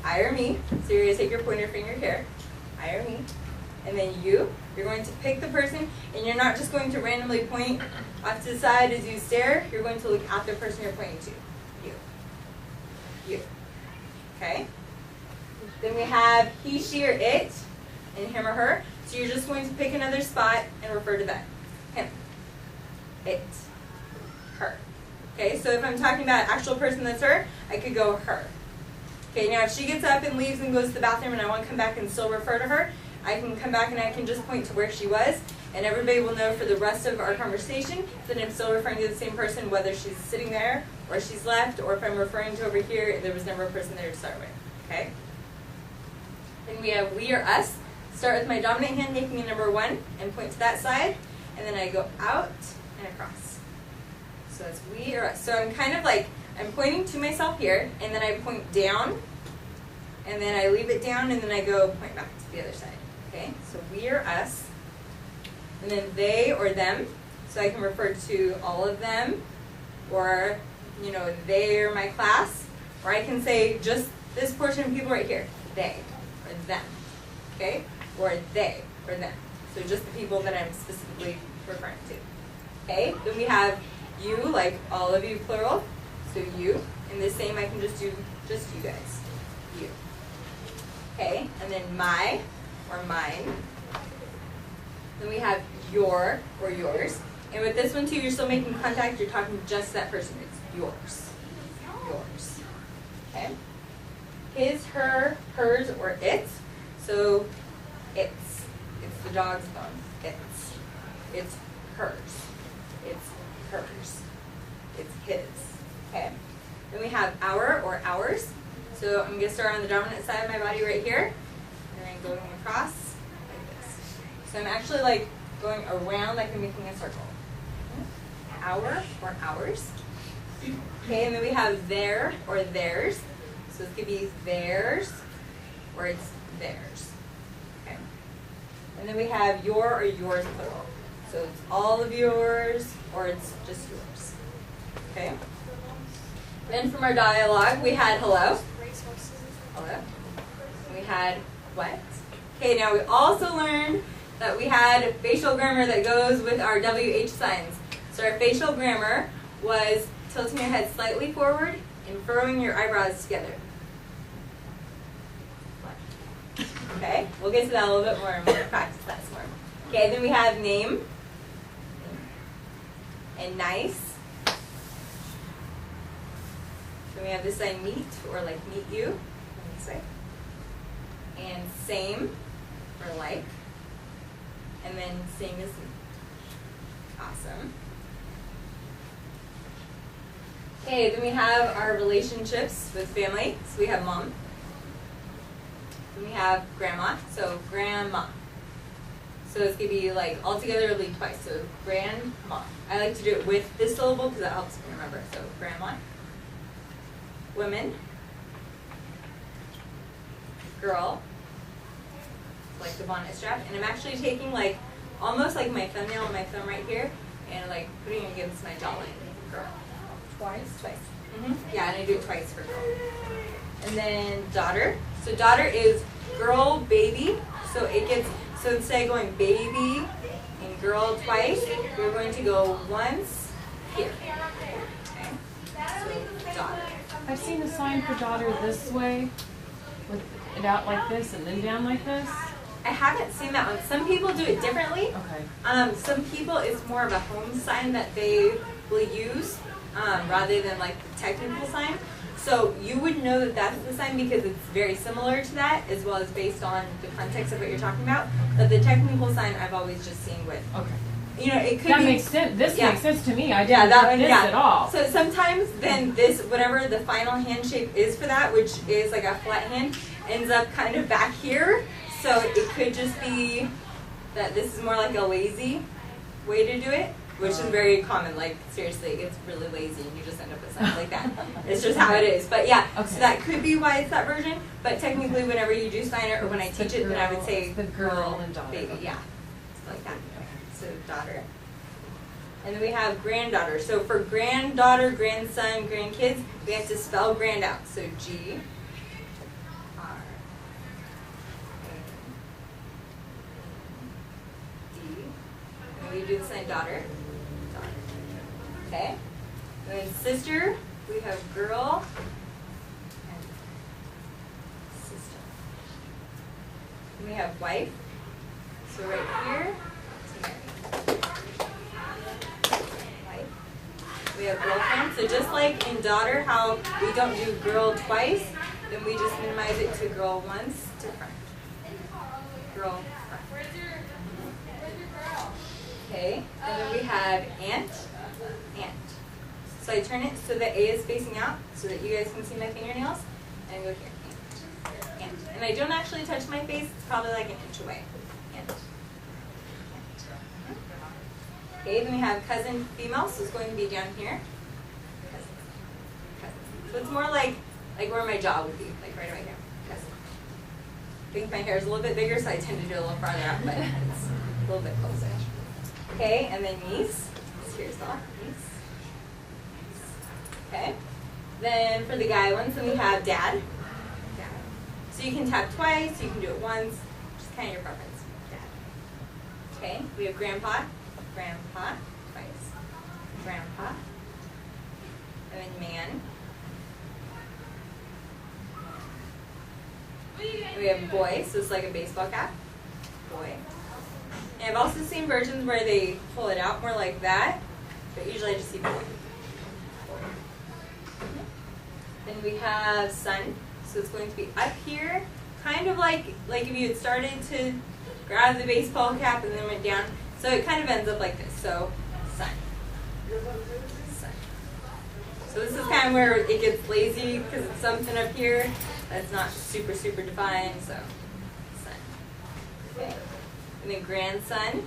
I or me. So you're going to take your pointer finger here, I or me. And then you're going to pick the person, and you're not just going to randomly point off to the side as you stare. You're going to look at the person you're pointing to. You. Okay? Then we have he, she, or it, and him or her. So you're just going to pick another spot and refer to that. Him. It. Her. Okay, so if I'm talking about actual person that's her, I could go her. Okay, now if she gets up and leaves and goes to the bathroom and I want to come back and still refer to her, I can come back and I can just point to where she was, and everybody will know for the rest of our conversation that I'm still referring to the same person, whether she's sitting there or she's left, or if I'm referring to over here, there was never a person there to start with. Okay? Then we have we or us. Start with my dominant hand making a number 1 and point to that side, and then I go out and across. So that's we or us. So I'm kind of like, I'm pointing to myself here, and then I point down, and then I leave it down, and then I go point back to the other side. Okay, so we or us, and then they or them, so I can refer to all of them, or, you know, they are my class, or I can say just this portion of people right here, they, or them, okay, or they, or them, so just the people that I'm specifically referring to, okay, then we have you, like all of you plural, so you, and the same I can just do just you guys, you, okay, and then my, or mine. Then we have your or yours. And with this one too, you're still making contact, you're talking just to that person. It's yours. Yours. Okay? His, her, hers, or its. So it's the dog's bone. It's hers. It's hers. It's his. Okay? Then we have our or ours. So I'm going to start on the dominant side of my body right here. And then going across like this. So I'm actually like going around like I'm making a circle. Our or ours. Okay, and then we have their or theirs. So this could be theirs or it's theirs. Okay. And then we have your or yours plural. So it's all of yours or it's just yours. Okay. Then from our dialogue we had hello. Hello. We had what? Okay, now we also learned that we had facial grammar that goes with our WH signs. So our facial grammar was tilting your head slightly forward and furrowing your eyebrows together. Okay, we'll get to that a little bit more and we'll practice that some more. Okay, then we have name and nice. Then we have this sign meet or like meet you. This way. And same, or like, and then same as me. Awesome. Okay, then we have our relationships with family. So we have mom. Then we have grandma, so grandma. So it's going to be like all together or lead twice. So grandma. I like to do it with this syllable because that helps me remember. So grandma. Women. Girl, like the bonnet strap, and I'm actually taking like almost like my thumbnail and my thumb right here and like putting it against my jawline. Girl. Twice? Yeah, and I do it twice for girl. And then daughter. So daughter is girl, baby. So it gets, so instead of going baby and girl twice, we're going to go once here. Okay? So daughter. I've seen the sign for daughter this way, with it out like this and then down like this. I haven't seen that one. Some people do it differently. Okay. Some people, it's more of a home sign that they will use rather than like the technical sign. So you would know that that's the sign because it's very similar to that, as well as based on the context of what you're talking about. But the technical sign I've always just seen with. Okay. You know, it could that be. Makes sense. This makes sense to me. I didn't that get one, this at all. So sometimes then this, whatever the final hand shape is for that, which is like a flat hand, ends up kind of back here. So it could just be that this is more like a lazy way to do it, which is very common. Like seriously, it's really lazy and you just end up with something like that. It's just how it is. But yeah, okay. So that could be why it's that version. But technically, whenever you do sign it or when I teach it, then I would say the girl and daughter. Baby, yeah, like that. So daughter. And then we have granddaughter. So for granddaughter, grandson, grandkids, we have to spell grand out. So G, have daughter. Daughter. Okay? And then sister, we have girl and sister. And we have wife. So right here, it's Mary. Wife. We have girlfriend. So just like in daughter, how we don't do girl twice, then we just minimize it to girl once to friend. Girl, friend. Where's your girl? Okay, and then we have aunt, aunt. So I turn it so the A is facing out so that you guys can see my fingernails. And I go here, aunt, aunt. And I don't actually touch my face, it's probably like an inch away. Aunt. Okay, then we have cousin female, so it's going to be down here. Cousin. Cousin. So it's more like where my jaw would be, like right here. Cousin. I think my hair is a little bit bigger, so I tend to do it a little farther out, but it's a little bit closer. Okay, and then niece. Here's the niece. Okay. Then for the guy ones, then we have dad. Dad. So you can tap twice, you can do it once, just kind of your preference. Dad. Okay, we have grandpa. Grandpa, twice. Grandpa. And then man. And we have boy, so it's like a baseball cap. Boy. And I've also seen versions where they pull it out more like that, but usually I just see boy. Then we have sun, so it's going to be up here, kind of like if you had started to grab the baseball cap and then went down. So it kind of ends up like this. So sun. Sun. So this is kind of where it gets lazy because it's something up here that's not super, super defined. So sun. Okay. And then grandson.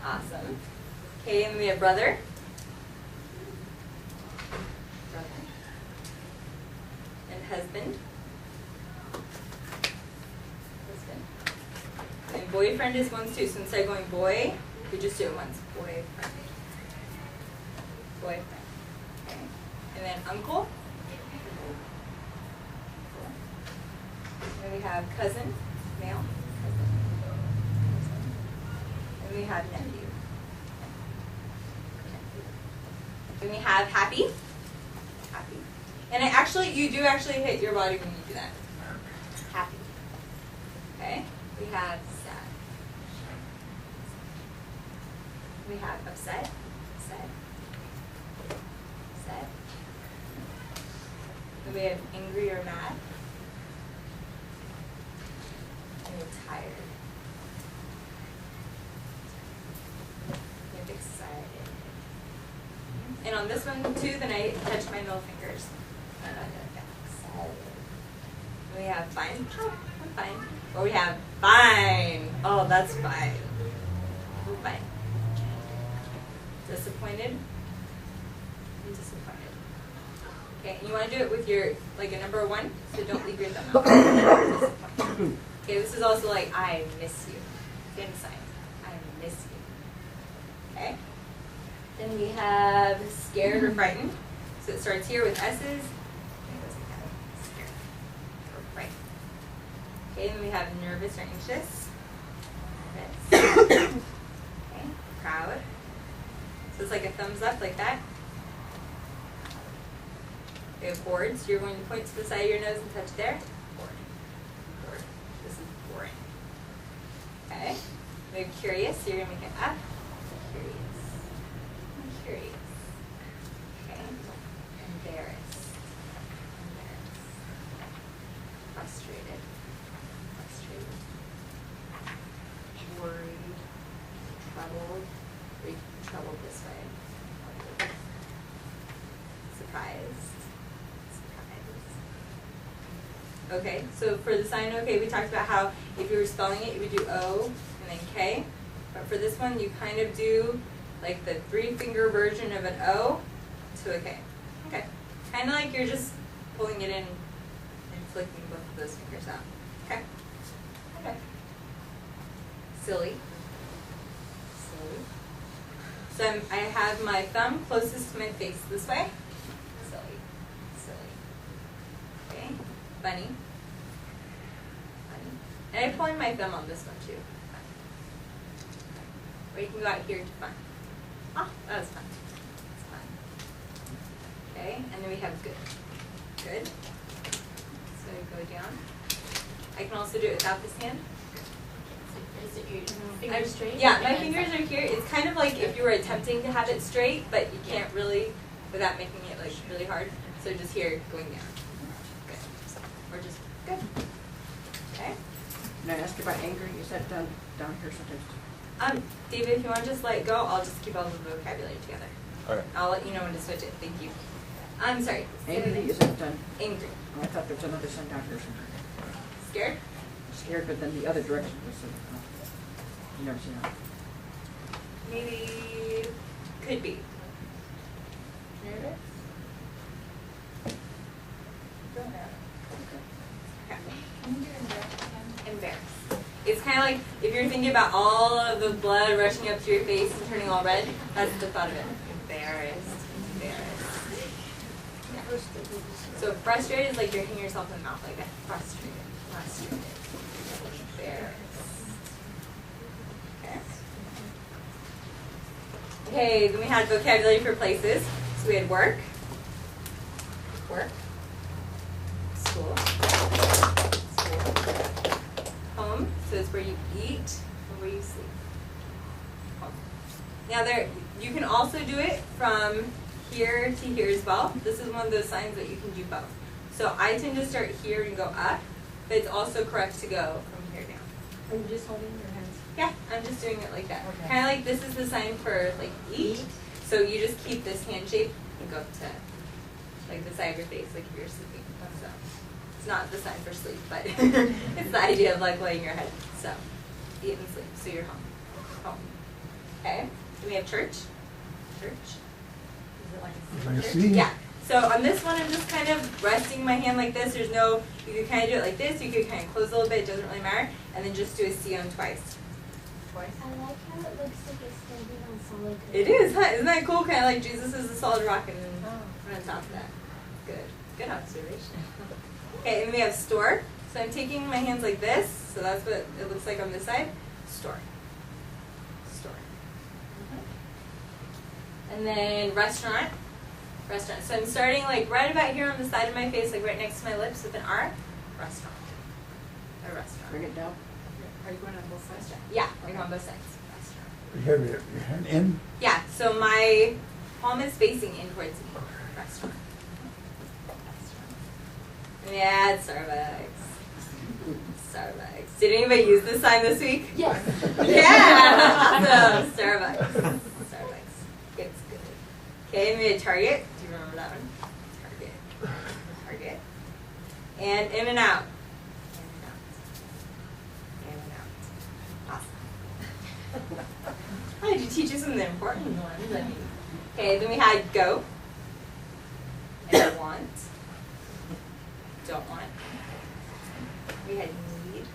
Awesome. Okay, and we have brother. Brother. And husband. And boyfriend is once too, so instead of going boy, we just do it once. Boyfriend. Boyfriend. Okay. And then uncle. And we have cousin, male. Cousin. And we have nephew. And we have happy. Happy. And you do actually hit your body when you do that. Happy. Okay. We have sad. We have upset. Upset. Upset. And we have angry or mad. And we're tired. We have excited. And on this one too, then I touch my middle fingers. Excited. And we have fine. Oh, I'm fine. Or we have fine. Oh, that's fine. We're fine. Disappointed. I'm disappointed. Okay, and you want to do it with your, like a number 1, so don't leave your thumb out. Disappointed. Okay, this is also like, I miss you. Same sign. I miss you. Okay? Then we have scared or frightened. So it starts here with S's. And it goes like that. Scared or frightened. Okay, then we have nervous or anxious. Nervous. Okay, proud. So it's like a thumbs up like that. We have bored, so you're going to point to the side of your nose and touch there. Bored. Bored. This is boring. Okay. We have curious, so you're going to make it up. Curious. Curious. Okay. Embarrassed. Embarrassed. Frustrated. Frustrated. Worried. Troubled. Or troubled this way. Surprised. Okay, so for the sign okay, we talked about how if you were spelling it, you would do O and then K. But for this one, you kind of do like the 3-finger version of an O to a K. Okay, kind of like you're just pulling it in and flicking both of those fingers out. Okay. Okay. Silly. Silly. So I have my thumb closest to my face this way. Silly. Silly. Okay. Funny. And I'm pulling my thumb on this one too. Or you can go out here to fun. Ah, that was fun. That's fun. Okay, and then we have good. Good. So go down. I can also do it without this hand. Is it your fingers straight? Yeah, my fingers are here. It's kind of like if you were attempting to have it straight, but you can't really without making it like really hard. So just here, going down. Good. Or just good. Okay. Can I ask you about anger? Is that down here sometimes? David, if you want to just let it go, I'll just keep all the vocabulary together. Okay. I'll let you know when to switch it. Thank you. I'm sorry. Angry, is that done? Angry. Oh, I thought there was another sign down here somewhere. Scared? Scared, but then the other direction was, you never seen that. Maybe. Could be. Nervous? Don't know. Okay. Can you do embarrassed again? Embarrassed. It's kind of like if you're thinking about all of the blood rushing up to your face and turning all red, that's the thought of it. Embarrassed. Embarrassed. So frustrated is like you're hitting yourself in the mouth like that. Frustrated. Frustrated. Embarrassed. Okay. Okay, then we had vocabulary for places. So we had work. Work. School. School. Home, so it's where you eat and where you sleep. Home. Now you can also do it from here to here as well. This is one of those signs that you can do both. So I tend to start here and go up, but it's also correct to go from here down. Are you just holding your hands? Yeah, I'm just doing it like that. Okay. Kind of like this is the sign for like eat. So you just keep this hand shape and go up to like the side of your face, like if you're sleeping. So it's not the sign for sleep, but it's the idea of like laying your head. So eat and sleep. So you're home. Home. Okay. Do we have church? Church. Is it like Like a Church? C? Yeah. So on this one, I'm just kind of resting my hand like this. There's no, you could kind of do it like this. You could kind of close a little bit. It doesn't really matter. And then just do a C on twice. twice? I like how it looks like it's standing on solid ground. It is, huh? Isn't that cool? Kind of like Jesus is a solid rock and then Oh. on top of that. Good. Good observation. Okay, and we have store. So I'm taking my hands like this. So that's what it looks like on this side. Store. Store. And then restaurant. Restaurant. So I'm starting like right about here on the side of my face, like right next to my lips with an R. Restaurant. A restaurant. Bring it down. Are you going on both sides? Restaurant. Yeah, I go on both sides. Restaurant. You have your hand in? Yeah, so my palm is facing in towards me. Restaurant. Restaurant. Yeah, it's Starbucks. Starbucks. Did anybody use this sign this week? Yes. Yeah! Awesome. Starbucks. Starbucks. It's good. Okay, and we had Target. Do you remember that one? Target. Target. And in and out. In and out. In and out. Awesome. I had to teach you some of the important ones. I mean. Okay, then we had go. And want. Don't want. We had need.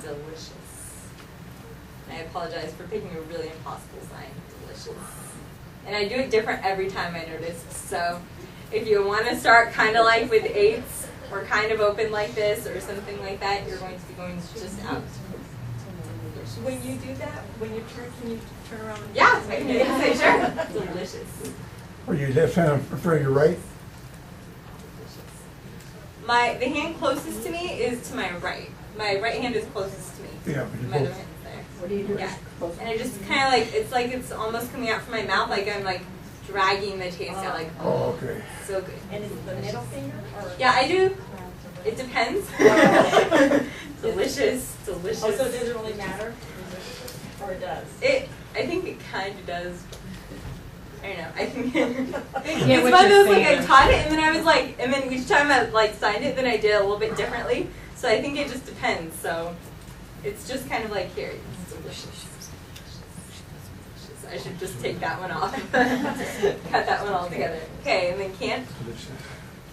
Delicious. And I apologize for picking a really impossible sign. Delicious. And I do it different every time I notice. So if you want to start kind of like with eights or kind of open like this or something like that, you're going to be going just out. When you do that, when you can you turn around and Yeah, I can say sure. Delicious. Or you left hand for your right? The hand closest to me is to my right. My right hand is closest to me. Yeah, but My you other both. hand is there. What do you do? Yeah. Close. And I just kind of like it's almost coming out from my mouth, like I'm like dragging the taste out, like Oh, okay. so good. And is it the middle finger or? Yeah, I do. It depends. Delicious, delicious. Oh, so it doesn't really matter? Or it does? I think it kind of does. I don't know. I think Yeah, it's with one of your those like I fingers. taught it and then I was like, and then each time I like signed it, then I did it a little bit differently. So I think it just depends. So it's just kind of like here. It's delicious. I should just take that one off. Cut that one all together. Okay, and then can't. Delicious.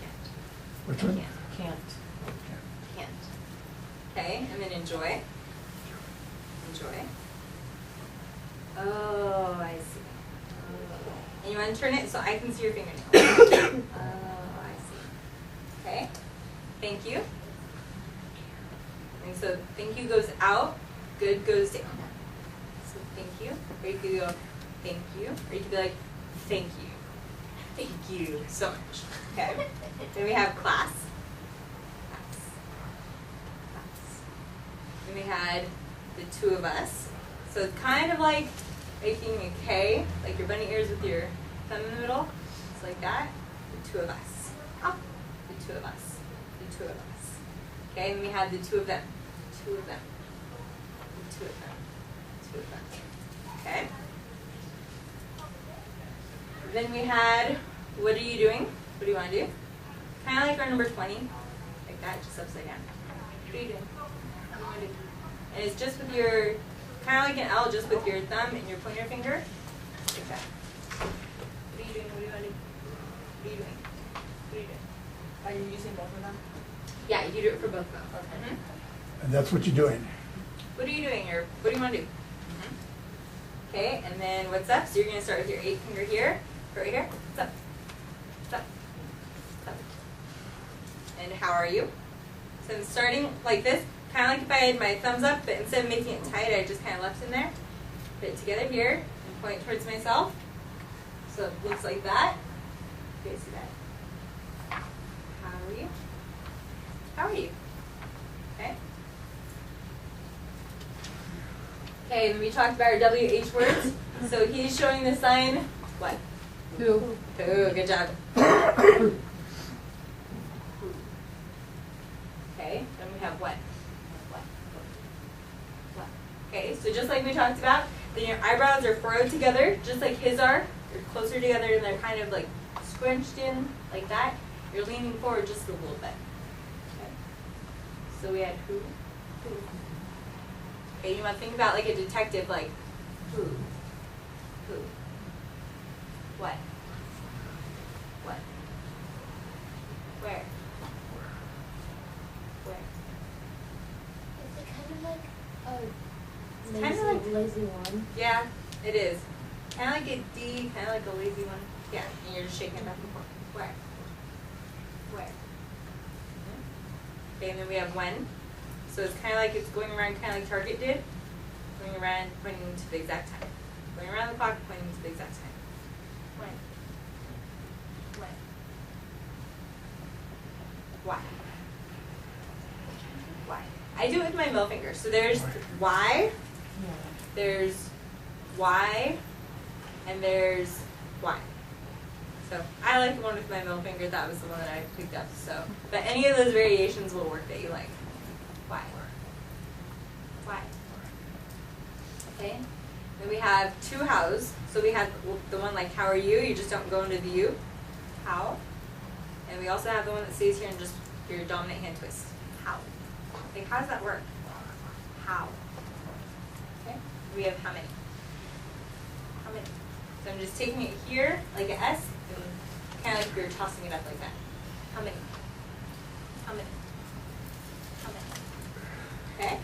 Can't. Which one? Can't. Can't. Okay, and then enjoy. Enjoy. Oh, I see. Oh. And you want to turn it so I can see your fingernail. Oh, I see. Okay. Thank you. And so thank you goes out, good goes down. So thank you, or you could go thank you, or you could be like thank you. Thank you so much. Okay. Then we have class. Class. Then we had the two of us. So it's kind of like making a K, like your bunny ears with your thumb in the middle. It's like that. The two of us. Up. The two of us. The two of us. Okay, and we had the two of them. Two of them. The two of them. Two of them. Okay. Then we had, what are you doing? What do you want to do? Kind of like our number 20. Like that, just upside down. What are you doing? What do you want to do? And it's just with your, kind of like an L, just with your thumb and your pointer finger. Like that. What are you doing? What do you want to do? What are you doing? What are you doing? Are you using both of them? Yeah, you do it for both of them. Okay. And that's what you're doing. What are you doing, or what do you want to do? Okay, and then what's up? So you're going to start with your 8 finger here, right here. What's up? What's up? What's up? And how are you? So I'm starting like this, kind of like if I had my thumbs up, but instead of making it tight, I just kind of left in there. Put it together here and point towards myself. So it looks like that. You guys see that? How are you? How are you? Okay. Okay, and we talked about our WH words. So he's showing the sign, what? Who? Who, good job. Okay, then we have what? What? What? Okay, so just like we talked about, then your eyebrows are furrowed together, just like his are. They're closer together and they're kind of like scrunched in like that. You're leaning forward just a little bit. Okay. So we had who? Who? Okay, you want to think about like a detective, like who? Who? What? What? Where? Where? Is it kind of like a It's kinda like- lazy one? Yeah, it is. Kind of like a D, kind of like a lazy one. Yeah, and you're just shaking it back and forth. Where? Where? Okay, and then we have when. So it's kind of like it's going around, kind of like Target did. Going around, pointing to the exact time. Going around the clock, pointing to the exact time. When? When? Why? Why? I do it with my middle finger. So there's why, there's why, and there's why. So I like the one with my middle finger. That was the one that I picked up. So, but any of those variations will work that you like. Why? Why? Okay. Then we have two hows. So we have the one like how are you? You just don't go into the you. How? And we also have the one that stays here and just your dominant hand twist. How? Like how does that work? How? Okay. We have how many? How many? So I'm just taking it here like an S and kind of like you're tossing it up like that. How many? How many? How many? Okay.